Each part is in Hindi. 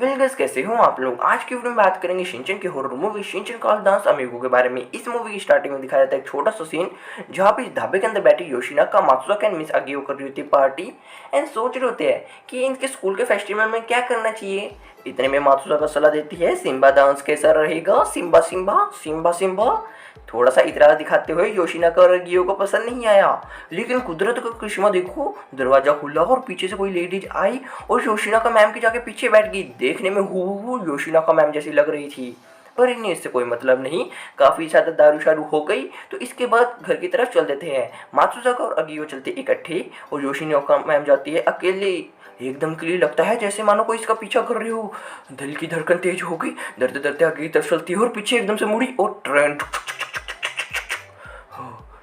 वेल गाइस, कैसे हो आप लोग। आज की वीडियो में बात करेंगे शिनचैन की horror movie Shinchan called dance amigo के बारे में। इस मूवी की स्टार्टिंग में दिखाया जाता है एक छोटा सा सीन जहाँ पे ढाबे के अंदर बैठी योशिनाका, मात्सुका एंड मिस अगियो कर रही होती है पार्टी एंड सोच रहे होते हैं कि इनके स्कूल के फेस्टिवल में क्या करना चाहिए। इतने में मात्सुका सलाह देती है सिम्बा डांस कैसा रहेगा, सिम्बा सिम्बा सिम्बा सिम्बा। थोड़ा सा इतराज दिखाते हुए योशिनाका और अगियो को पसंद नहीं आया, लेकिन कुदरत का करिश्मा देखो, दरवाजा खुला और पीछे से कोई लेडीज आई और योशिनाका मैम के जाके पीछे बैठ गई। देखने में हूबहू योशिनाका मैम जैसी लग रही थी, पर इन्हें इससे कोई मतलब नहीं। काफी ज्यादा दारू शारू हो गई तो इसके बाद घर की तरफ चल देते हैं। मात्सुका और अगियो चलते इकट्ठे और योशिनाका मैम जाती है अकेले। एकदम क्लियर लगता है जैसे मानो कोई इसका पीछा कर रही हो। दिल की धड़कन तेज हो गई, डरते डरते आगे की तरफ चलती है और पीछे एकदम से मुड़ी और ट्रेन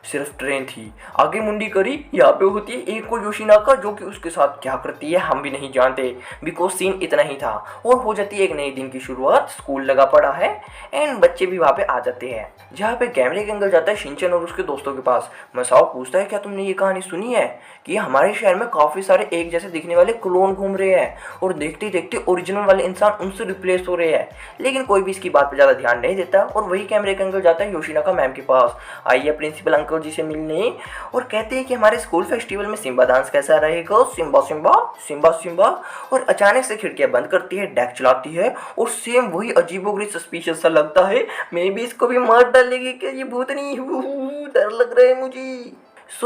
सिर्फ ट्रेन थी। आगे मुंडी करी, यहाँ पे होती है एक को योशिनाका, जो कि उसके साथ क्या करती है हम भी नहीं जानते, बिकॉज सीन इतना ही था। और हो जाती है एक नए दिन की शुरुआत। स्कूल लगा पड़ा है एंड बच्चे भी वहाँ पे आ जाते हैं, जहाँ पे कैमरे के एंगल जाता है शिनचैन और उसके दोस्तों के पास। मसाओ पूछता है क्या तुमने ये कहानी सुनी है कि हमारे शहर में काफ़ी सारे एक जैसे दिखने वाले क्लोन घूम रहे हैं और देखते देखते ओरिजिनल वाले इंसान उनसे रिप्लेस हो रहे हैं। लेकिन कोई भी इसकी बात पर ज़्यादा ध्यान नहीं देता और वही कैमरे के एंगल जाता है योशिनाका मैम के पास। आइए प्रिंसिपल अंकल जी से मिलने और कहते हैं कि हमारे स्कूल फेस्टिवल में सिम्बा डांस कैसा रहेगा, सिम्बा सिम्बा सिम्बा सिम्बा। और अचानक से खिड़कियां बंद करती है, डेक चलाती है और सेम वही अजीबोगरीब सस्पिशियस सा लगता है। मे भी इसको भी मार डालेगी क्या ये भूतनी, डर लग रहा है मुझे।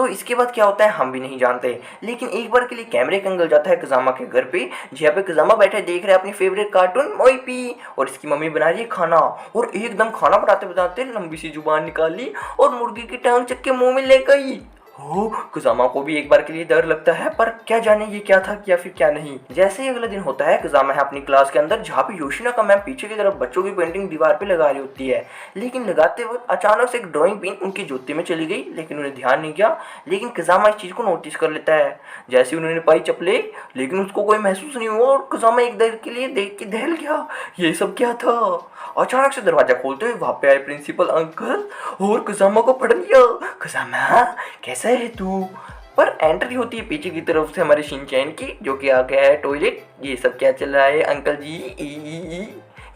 इसके बाद क्या होता है हम भी नहीं जानते, लेकिन एक बार के लिए कैमरे का एंगल जाता है कजामा के घर पे, जहाँ पे कजामा बैठा देख रहा है अपनी फेवरेट कार्टून मोइपी और इसकी मम्मी बना रही है खाना। और एकदम खाना बनाते बनाते लंबी सी जुबान निकाली और मुर्गी की टांग चक के मुंह में ले गई। हो कुजामा को भी एक बार के लिए डर लगता है, पर क्या जाने ये क्या था या फिर क्या नहीं। जैसे ही अगला दिन होता है, कुजामा है अपनी क्लास के अंदर, जहाँ पे योशिनाका मैम पीछे की तरफ बच्चों की पेंटिंग दीवार पे लगा रही होती है। लेकिन लगाते वक्त अचानक से एक ड्राइंग पिन उनकी जूते में चली गई, लेकिन उन्हें ध्यान नहीं किया। लेकिन कुजामा इस चीज को नोटिस कर लेता है। जैसे उन्होंने पाई चपले, लेकिन उसको कोई महसूस नहीं हुआ और कुजामा एक देर के लिए देख के दहल गया, ये सब क्या था। अचानक से दरवाजा खोलते हुए वहां पे आए प्रिंसिपल अंकल और कुजामा को पकड़ लिया। कुजामा कैसा है तू। पर एंट्री होती है पीछे की तरफ से हमारे शिनचैन की, जो कि आ गया है टॉयलेट। ये सब क्या चल रहा है अंकल जी। ई।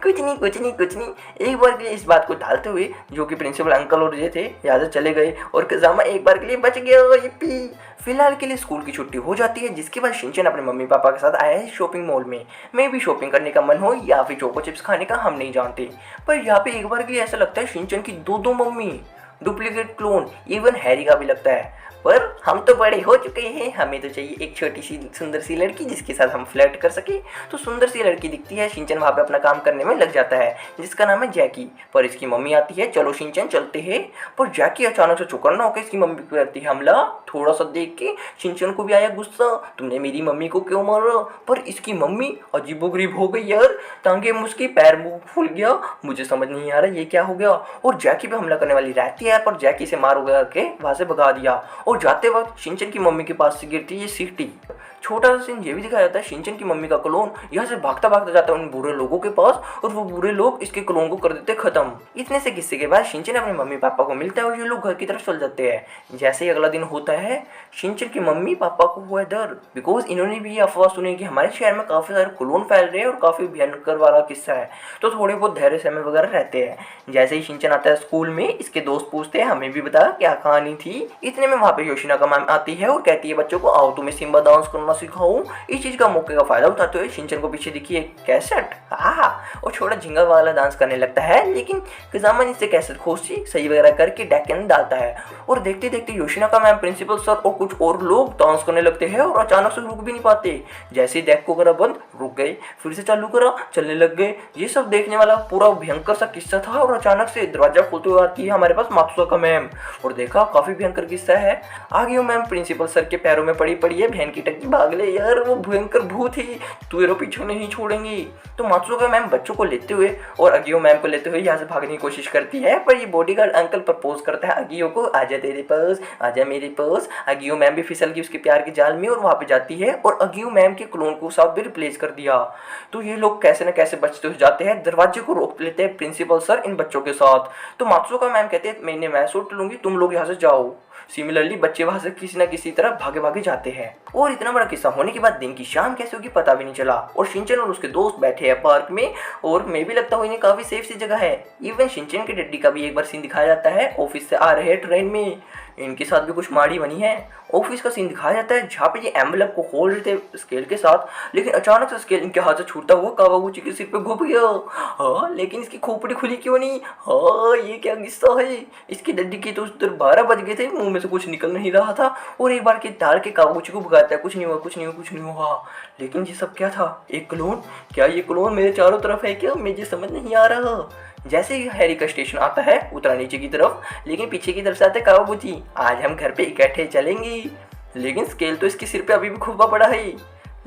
कुछ नहीं कुछ नहीं कुछ नहीं। एक बार के लिए इस बात को टालते हुए जो कि प्रिंसिपल अंकल और ये थे यहाँ से चले गए और कुजामा एक बार के लिए बच गया। yippee। फिलहाल के लिए स्कूल की छुट्टी हो जाती है, जिसके बाद शिनचैन अपने मम्मी पापा के साथ आया है शॉपिंग मॉल में। मे भी शॉपिंग करने का मन हो या फिर चोको चिप्स खाने का, हम नहीं जानते। पर यहाँ पे एक बार के लिए ऐसा लगता है शिनचैन की दो दो mummy, duplicate clone. Even Harry का भी लगता है। पर हम तो बड़े हो चुके हैं, हमें तो चाहिए एक छोटी सी सुंदर सी लड़की जिसके साथ हम फ्लर्ट कर सके। तो सुंदर सी लड़की दिखती है, शिनचैन वहाँ पे अपना काम करने में लग जाता है, जिसका नाम है जैकी। पर इसकी मम्मी आती है, चलो शिनचैन चलते हैं। पर जैकी अचानक से चौकन्ना होकर इसकी मम्मी पे करती है हमला। थोड़ा सा देख के शिनचैन को भी आया गुस्सा, तुमने मेरी मम्मी को क्यों मारा। पर इसकी मम्मी अजीबोगरीब हो गई यार, टांगे मुझकी, पैर मुंह फूल गया, मुझे समझ नहीं आ रहा ये क्या हो गया। और जैकी पे हमला करने वाली रहती है, पर जैकी से मार वगैरह के वहां से भगा दिया। और जाते वक्त शिनचैन की मम्मी के पास से गिरती है सीटी। छोटा सा सीन ये भी दिखाया जाता है, शिनचैन की मम्मी का क्लोन यहाँ से भागता भागता जाता है उन बुरे लोगों के पास और वो बुरे लोग इसके क्लोन को कर देते खत्म। इतने से किस्से के बाद शिनचैन अपने मम्मी पापा को मिलता है और ये लोग घर की तरफ चल जाते हैं। जैसे ही अगला दिन होता है, शिनचैन की मम्मी पापा को हुआ डर, बिकॉज इन्होंने भी ये अफवाह सुनी कि हमारे शहर में काफी सारे क्लोन फैल रहे हैं और काफी भयंकर वाला किस्सा है। तो थोड़े बहुत धैर्य समय वगैरह रहते हैं। जैसे ही शिनचैन आता है स्कूल में, इसके दोस्त पूछते हैं हमें भी बता क्या कहानी थी। इतने में वहाँ पे योशिनाका मैम आती है और कहती है बच्चों को आओ तुम्हें सिम्बा डांस करना सिखाऊं। इस चीज का मौके का फायदा उठाते हुए शिनचैन को पीछे दिखी एक कैसेट और छोटा झिंगा वाला डांस करने लगता है। लेकिन कुजामा इससे कैसेट खोसी सही वगैरह करके डेक के अंदर डालता है और देखते देखते योशिनाका मैम, प्रिंसिपल सर और कुछ और लोग डांस करने लगते हैं और अचानक से रुक भी नहीं पाते। जैसे ही डेक को करा बंद, रुक गए, फिर से चालू करा, चलने लग गए। ये सब देखने वाला पूरा भयंकर सा किस्सा था। और अचानक से दरवाजा खोलते हुए आती है हमारे पास मात्सुका मैम और देखा काफी भयंकर किस्सा है। आगे मैम प्रिंसिपल सर के पैरों में पड़ी पड़ी है, बहन की टक्की भाग ले यार, वो भयंकर भूत ही तेरे पीछे नहीं छोड़ेंगी। तो मात्सुका मैम बच्चों को लेते हुए और अगियो मैम को लेते हुए यहाँ से भागने की कोशिश करती है, पर ये बॉडीगार्ड अंकल प्रपोज करता है अगियो को, आजा तेरे पास, आजा मेरे पास। अगियो मैम भी फिसल गई उसके प्यार के जाल में और वहाँ पे जाती है और अगियो मैम के क्लोन को साथ भी रिप्लेस कर दिया। तो ये लोग कैसे न कैसे बचते हुए जाते हैं, दरवाजे को रोक लेते हैं प्रिंसिपल सर इन बच्चों के साथ। तो मात्सुका मैम कहते हैं मैं सूट लूंगी, तुम लोग यहाँ से जाओ। सिमिलरली बच्चे वहां से किसी न किसी तरह भागे भागे जाते हैं और इतना बड़ा किस्सा होने के बाद दिन की शाम कैसे होगी पता भी नहीं चला। और शिनचैन और उसके दोस्त बैठे हैं पार्क में और मैं भी लगता हूँ इन्हें काफी सेफ सी जगह है। इवन शिनचैन के डैडी का भी एक बार सीन दिखाया जाता है ऑफिस से आ रहे हैं ट्रेन में, इनके साथ भी कुछ माड़ी बनी है। ऑफिस का सीन दिखाया जाता है जहाँ पे ये एम्बलप को खोल रहे थे स्केल के साथ, लेकिन अचानक से स्केल इनके हाथ से छूटता हुआ कावागुची के सिर पे घुप गया। हाँ लेकिन इसकी खोपड़ी खुली क्यों नहीं? हाँ ये क्या किस्सा है? इसके डैडी के तो उस तरह 12 बज गए थे, मुंह में से कुछ निकल नहीं रहा था और एक बार के डाल के कावागुची को भगाता है, कुछ नहीं हुआ कुछ नहीं हुआ कुछ नहीं हुआ। लेकिन ये सब क्या था? एक क्लोन? क्या ये क्लोन मेरे चारों तरफ है क्या? मुझे समझ नहीं आ रहा। जैसे ही हैरी का स्टेशन आता है उतरा नीचे की तरफ, लेकिन पीछे की तरफ से आते कावागुची, आज हम घर पे इकट्ठे चलेंगे। लेकिन स्केल तो इसके सिर पे अभी भी खुफा पड़ा है,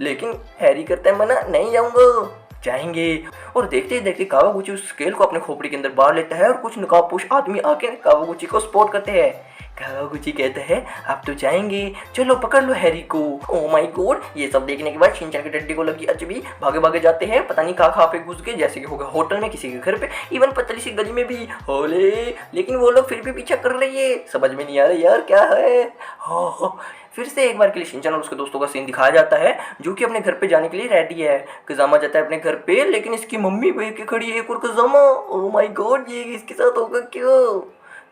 लेकिन हैरी करता है मना, नहीं जाऊंगा, जाएंगे। और देखते ही देखते कावागुची उस स्केल को अपने खोपड़ी के अंदर बांध लेता है और कुछ नकाबपोश आदमी आके कावागुची को स्पॉट करते हैं। कावागुची कहता है अब तो जाएंगे, चलो पकड़ लो हैरी को। ओह माय गॉड, ये सब देखने के बाद शिनचैन के डैडी को लगी अजबी, भागे भागे जाते हैं, पता नहीं कहाँ पे घुस गए, जैसे कि होगा होटल में, किसी के घर पे, इवन पतली सी गली में भी होले। लेकिन वो लोग फिर भी पीछा कर रही है, समझ में नहीं आ रहा यार क्या है। हाँ फिर से एक बार के लिए शिनचैन और उसके दोस्तों का सीन दिखाया जाता है जो कि अपने घर पे जाने के लिए रेडी है। कज़ामा जाता है अपने घर पे, लेकिन इसकी मम्मी बैठ के खड़ी है एक और कज़ामा। ओह माय गॉड, ये इसके साथ होगा क्यों?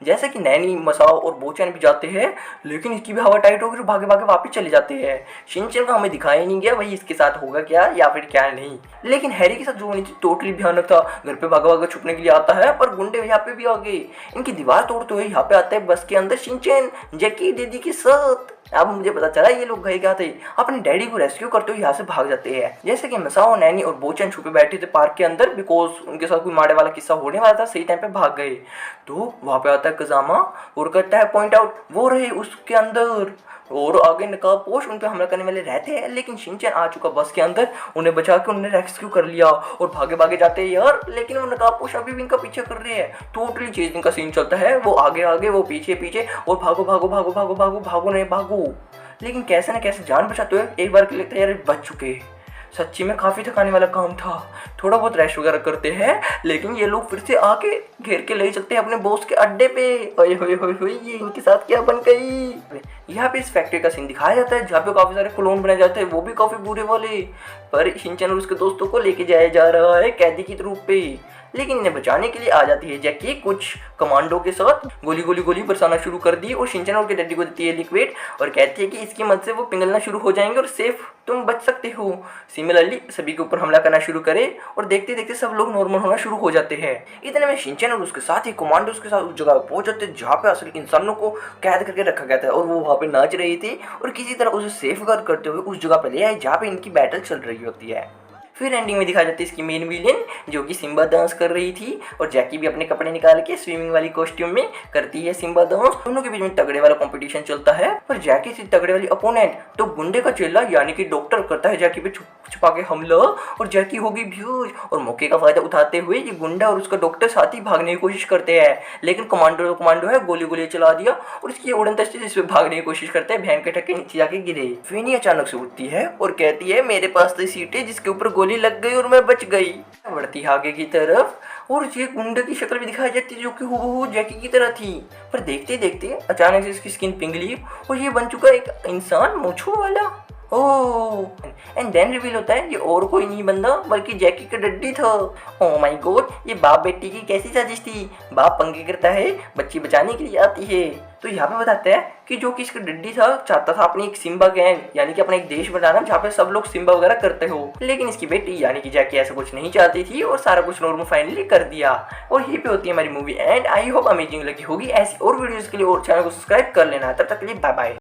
जैसे कि नैनी, मसाओ और बोचैन भी जाते हैं, लेकिन इसकी भी हवा टाइट होगी और भागे भागे वापस चले जाते हैं। शिनचैन का हमें दिखाया ही नहीं गया भाई इसके साथ होगा क्या या फिर क्या नहीं। लेकिन हैरी के साथ जो होनी थी टोटली भयानक था। घर पे भागा भागा छुपने के लिए आता है, पर गुंडे यहाँ पे भी आ गए, इनकी दीवार तोड़ते हुए यहाँ पे आता है बस के अंदर शिनचैन जैकी दीदी के साथ। अब मुझे पता चला ये लोग गए क्या थे, अपने डैडी को रेस्क्यू करते हुए यहाँ से भाग जाते हैं। जैसे कि मसाओ, नैनी और बोचैन छुपे बैठे थे पार्क के अंदर, बिकॉज उनके साथ कोई मारे वाला किस्सा होने वाला था, सही टाइम पे भाग गए। तो वहाँ पे आता है कज़ामा और करता है पॉइंट आउट, वो रहे उसके अंदर और आगे नकाबपोश उन पे हमला करने वाले रहते हैं। लेकिन शिनचैन आ चुका बस के अंदर, उन्हें बचा के उन्हें रेस्क्यू कर लिया और भागे भागे जाते हैं यार। लेकिन वो नकाबपोश अभी भी इनका पीछे कर रहे हैं, टोटली चेजिंग का सीन चलता है, वो आगे आगे वो पीछे पीछे और भागो भागो भागो भागो भागो भागो नहीं भागो। लेकिन कैसे न कैसे जान बचाते हुए एक बार के लिए यार बच चुके। सच्ची में काफ़ी थकाने वाला काम था, थोड़ा बहुत रेस्ट वगैरह करते हैं, लेकिन ये लोग फिर से आके घेर के ले चलते हैं अपने बॉस के अड्डे पे। ओए होए होए होए, ये इनके साथ क्या बन गई। यहाँ पे इस फैक्ट्री का सीन दिखाया जाता है जहाँ पे काफ़ी सारे क्लोन बनाए जाते हैं, वो भी काफ़ी बुरे वाले। पर शिनचैन और उसके दोस्तों को लेके जाया जा रहा है कैदी की रूप पे, लेकिन इन्हें बचाने के लिए आ जाती है जैकी कुछ कमांडो के साथ, गोली गोली गोली बरसाना शुरू कर दी और शिनचैन और के डैडी को देती है लिक्विड और कहती है कि इसकी मदद से वो पिघलना शुरू हो जाएंगे और सेफ तुम बच सकते हो। सिमिलरली सभी के ऊपर हमला करना शुरू करे और देखते देखते सब लोग नॉर्मल होना शुरू हो जाते हैं। इतने में शिनचैन और उसके साथ ही कमांडोज के साथ उस जगह पहुंच जाते हैं जहाँ पे असली इंसानों को कैद करके रखा गया था और वो वहाँ पे नाच रही थी और किसी तरह उसे सेफ गार्ड करते हुए उस जगह पे ले आए जहाँ पे इनकी बैटल चल रही होती है। फिर एंडिंग में दिखाई जाती है इसकी मेन विलेन जो कि सिम्बा डांस कर रही थी और जैकी भी अपने कपड़े निकाल के स्विमिंग वाली कॉस्ट्यूम में करती है सिम्बा डांस। दोनों के बीच में तगड़े वाला कंपटीशन चलता है पर जैकी से तगड़े वाली अपोनेंट तो गुंडे का चेला यानी कि डॉक्टर करता है जैकी पे छुपा के हमला और जैकी होगी बेहोश और मौके का फायदा उठाते हुए ये गुंडा और उसका डॉक्टर साथ ही भागने की कोशिश करते हैं। लेकिन कमांडो है गोली गोली चला दिया और इसकी उड़न तस्ती जिस पे भागने की कोशिश करते हैं भैन के ठक्के नीचे जाके गिरे। फिनी अचानक से उठती है और कहती है मेरे पास तो सीट है जिसके ऊपर गोली लग गई और मैं बच गई। बढ़ती आगे की तरफ और ये गुंडे की शक्ल भी दिखाई जाती है जो कि हूबहू जैकी की तरह थी, पर देखते देखते अचानक से इसकी स्किन पिघली और ये बन चुका एक इंसान मूंछों वाला। ओह एंड देन रिवील होता है ये और कोई नहीं बंदा बल्कि जैकी का डड्डी था। ओह माय गॉड, ये बाप बेटी की कैसी साजिश थी। बाप पंगे करता है, बच्ची बचाने के लिए आती है। तो यहाँ पे बताते हैं कि जो कि इसका डड्डी था चाहता था अपनी एक सिम्बा गैंग यानी कि अपना एक देश बनाना जहाँ पे सब लोग सिम्बा वगैरह करते हो, लेकिन इसकी बेटी यानी कि जैकी ऐसा कुछ नहीं चाहती थी और सारा कुछ नॉर्मल फाइनली कर दिया। और यही पे होती है हमारी movie and I hope amazing लगी होगी। ऐसी और वीडियोस के लिए और चैनल को सब्सक्राइब कर लेना। तब तक के लिए बाय बाय।